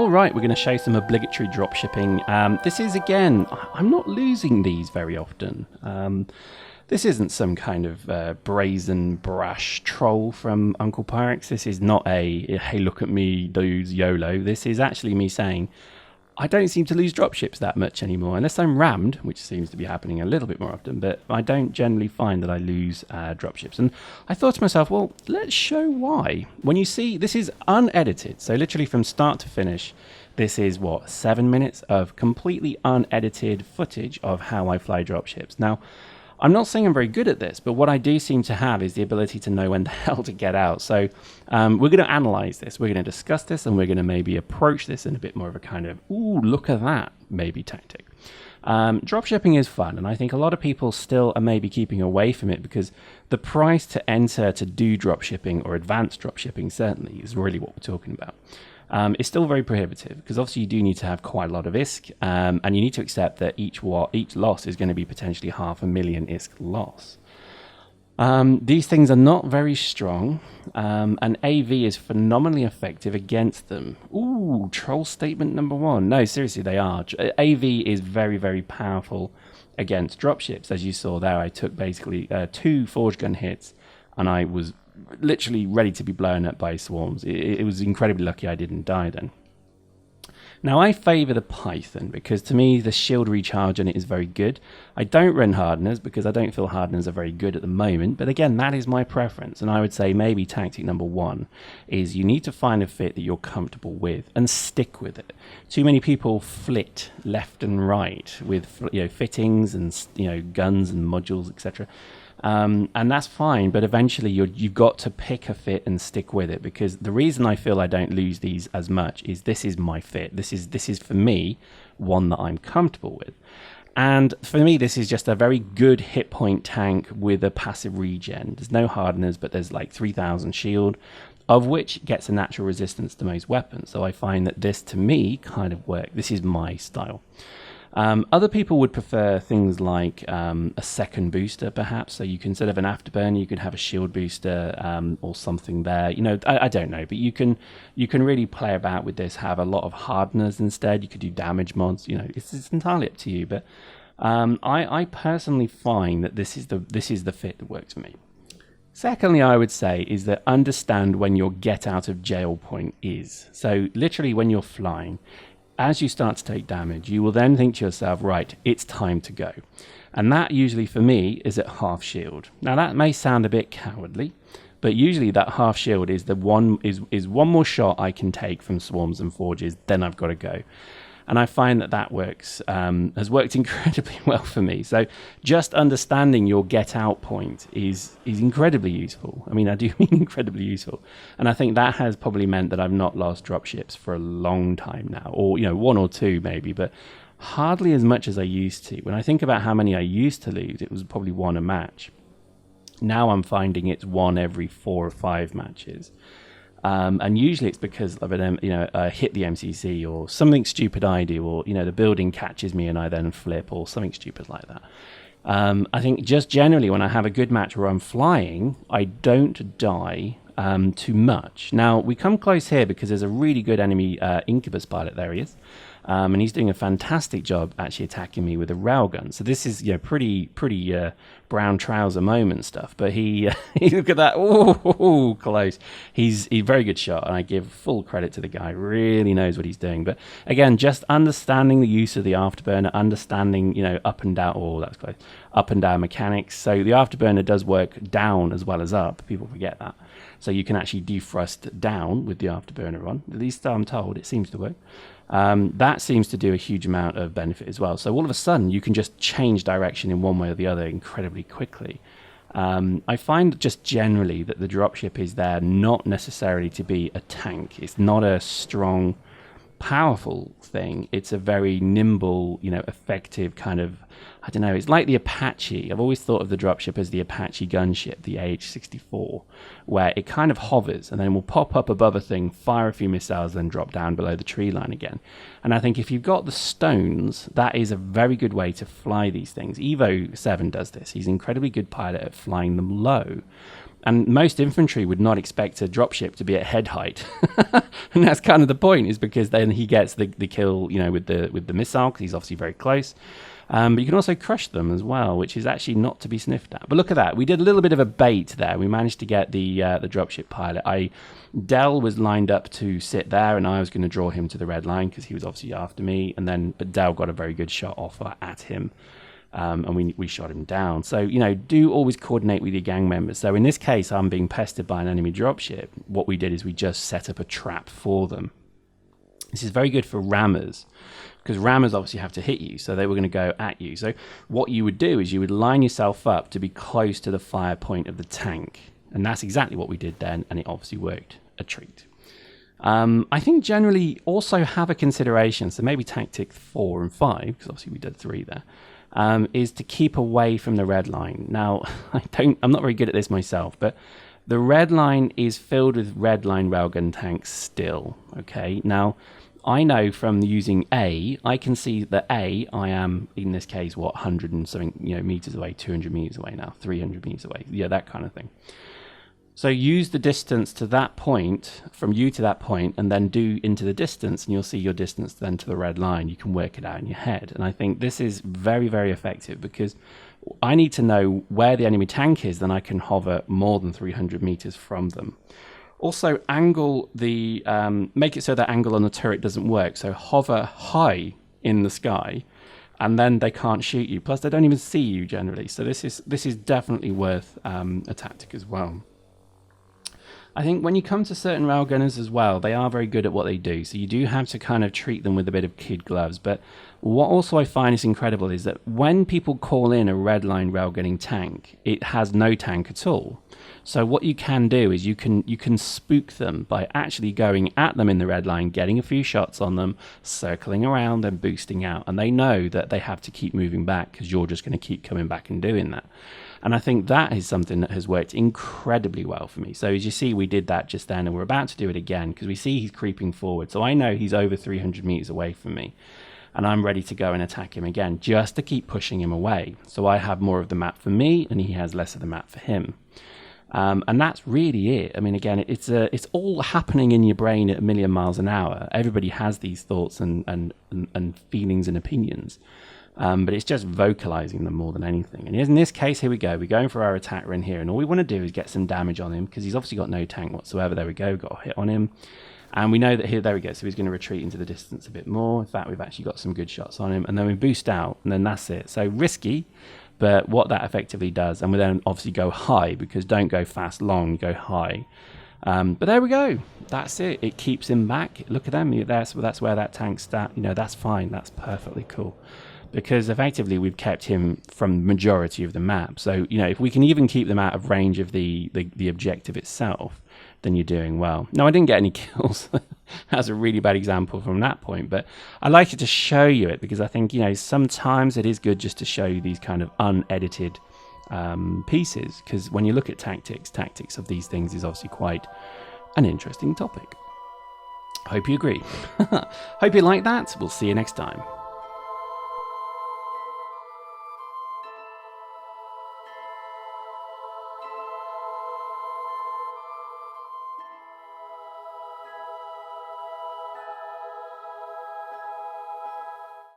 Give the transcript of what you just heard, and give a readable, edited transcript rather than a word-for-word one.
All right, we're going to show some obligatory dropshipping. This is, again, I'm not losing these very often. This isn't some kind of brazen, brash troll from Uncle Pyrex. This is not a, hey, look at me, dudes, YOLO. This is actually me saying, I don't seem to lose dropships that much anymore, unless I'm rammed, which seems to be happening a little bit more often, but I don't generally find that I lose dropships. And I thought to myself, well, let's show why. When you see, this is unedited, so literally from start to finish, this is, 7 minutes of completely unedited footage of how I fly dropships. Now, I'm not saying I'm very good at this, but what I do seem to have is the ability to know when the hell to get out. So we're going to analyze this. We're going to discuss this, and we're going to maybe approach this in a bit more of a kind of, ooh, look at that, maybe tactic. Dropshipping is fun, and I think a lot of people still are maybe keeping away from it because the price to enter to do dropshipping, or advanced dropshipping certainly, is really what we're talking about. It's still very prohibitive because obviously you do need to have quite a lot of ISK, and you need to accept that each loss is going to be potentially 500,000 ISK loss. These things are not very strong, and AV is phenomenally effective against them. Ooh, troll statement number 1. No, seriously, they are. AV is very, very powerful against dropships. As you saw there, I took basically 2 forge gun hits, and I was literally ready to be blown up by swarms. It was incredibly lucky I didn't die then. Now, I favour the Python because to me the shield recharge on it is very good. I don't run hardeners because I don't feel hardeners are very good at the moment, but again, that is my preference, and I would say maybe tactic number 1 is you need to find a fit that you're comfortable with and stick with it. Too many people flit left and right with fittings and guns and modules, etc. And that's fine, but eventually you've got to pick a fit and stick with it, because the reason I feel I don't lose these as much is this is my fit. This is for me one that I'm comfortable with, and for me this is just a very good hit point tank with a passive regen. There's no hardeners, but there's like 3,000 shield, of which gets a natural resistance to most weapons. So I find that this to me kind of works. This is my style. Other people would prefer things like a second booster, perhaps. So you can, instead of an afterburner, you could have a shield booster or something there. I don't know, but you can really play about with this. Have a lot of hardeners instead. You could do damage mods. It's entirely up to you. But I personally find that this is the fit that works for me. Secondly, I would say is that understand when your get out of jail point is. So literally when you're flying, as you start to take damage, you will then think to yourself, right, it's time to go. And that usually for me is at half shield. Now that may sound a bit cowardly, but usually that half shield is one more shot I can take from swarms and forges, then I've got to go. And I find that works, has worked incredibly well for me. So just understanding your get out point is incredibly useful. I mean, I do mean incredibly useful. And I think that has probably meant that I've not lost dropships for a long time now, or 1 or 2 maybe, but hardly as much as I used to. When I think about how many I used to lose, it was probably 1 a match. Now I'm finding it's 1 every 4 or 5 matches. And usually it's because of hit the MCC or something stupid I do, or the building catches me and I then flip, or something stupid like that. I think just generally when I have a good match where I'm flying, I don't die too much. Now we come close here because there's a really good enemy Incubus pilot. There he is. And he's doing a fantastic job actually attacking me with a railgun. So this is pretty brown trouser moment stuff. But he look at that, oh close. He's a very good shot, and I give full credit to the guy. Really knows what he's doing. But again, just understanding the use of the afterburner, understanding up and down. Oh, that's close. Up and down mechanics. So the afterburner does work down as well as up. People forget that. So you can actually defrost down with the afterburner on. At least I'm told it seems to work. That seems to do a huge amount of benefit as well. So all of a sudden you can just change direction in one way or the other incredibly quickly. I find just generally that the dropship is there not necessarily to be a tank. It's not a strong, powerful thing. It's a very nimble, effective kind of, I don't know, it's like the Apache. I've always thought of the dropship as the Apache gunship, the AH-64, where it kind of hovers and then will pop up above a thing, fire a few missiles, then drop down below the tree line again. And I think if you've got the stones, that is a very good way to fly these things. Evo 7 does this. He's an incredibly good pilot at flying them low. And most infantry would not expect a dropship to be at head height. And that's kind of the point, is because then he gets the kill, with the missile, because he's obviously very close. But you can also crush them as well, which is actually not to be sniffed at. But look at that. We did a little bit of a bait there. We managed to get the dropship pilot. Dell was lined up to sit there, and I was going to draw him to the red line because he was obviously after me. But Dell got a very good shot off at him. And we shot him down. So, do always coordinate with your gang members. So in this case, I'm being pestered by an enemy dropship. What we did is we just set up a trap for them. This is very good for rammers, because rammers obviously have to hit you, so they were going to go at you. So what you would do is you would line yourself up to be close to the fire point of the tank. And that's exactly what we did then, and it obviously worked a treat. I think generally also have a consideration, so maybe tactic 4 and 5, because obviously we did 3 there. Is to keep away from the red line. Now, I'm not very good at this myself, but the red line is filled with red line railgun tanks still. Okay, now I know from using A, I can see that I am in this case 100 and something meters away, 200 meters away now, 300 meters away, that kind of thing. So use the distance to that point, from you to that point, and then do into the distance, and you'll see your distance then to the red line. You can work it out in your head. And I think this is very, very effective, because I need to know where the enemy tank is, then I can hover more than 300 meters from them. Also, angle the, make it so that angle on the turret doesn't work. So hover high in the sky, and then they can't shoot you. Plus, they don't even see you generally. So this is definitely worth a tactic as well. I think when you come to certain railgunners as well, they are very good at what they do. So you do have to kind of treat them with a bit of kid gloves. But what also I find is incredible is that when people call in a red line railgunning tank, it has no tank at all. So what you can do is you can spook them by actually going at them in the red line, getting a few shots on them, circling around and boosting out. And they know that they have to keep moving back because you're just going to keep coming back and doing that. And I think that is something that has worked incredibly well for me. So as you see, we did that just then, and we're about to do it again because we see he's creeping forward. So I know he's over 300 meters away from me, and I'm ready to go and attack him again just to keep pushing him away. So I have more of the map for me, and he has less of the map for him. And that's really it. I mean, again, it's all happening in your brain at 1,000,000 miles an hour. Everybody has these thoughts and feelings and opinions. But it's just vocalizing them more than anything. And in this case, here we go. We're going for our attack run here. And all we want to do is get some damage on him because he's obviously got no tank whatsoever. There we go. Got a hit on him. And we know that here, there we go. So he's going to retreat into the distance a bit more. In fact, we've actually got some good shots on him. And then we boost out. And then that's it. So risky. But what that effectively does, and we then obviously go high, because don't go fast long, go high. But there we go. That's it. It keeps him back. Look at them. That's where that tank's stat. That's fine. That's perfectly cool. Because effectively we've kept him from the majority of the map. So, if we can even keep them out of range of the objective itself, then you're doing well. No, I didn't get any kills. That's a really bad example from that point. But I like it to show you it because I think, sometimes it is good just to show you these kind of unedited pieces. Because when you look at tactics of these things is obviously quite an interesting topic. Hope you agree. Hope you like that. We'll see you next time.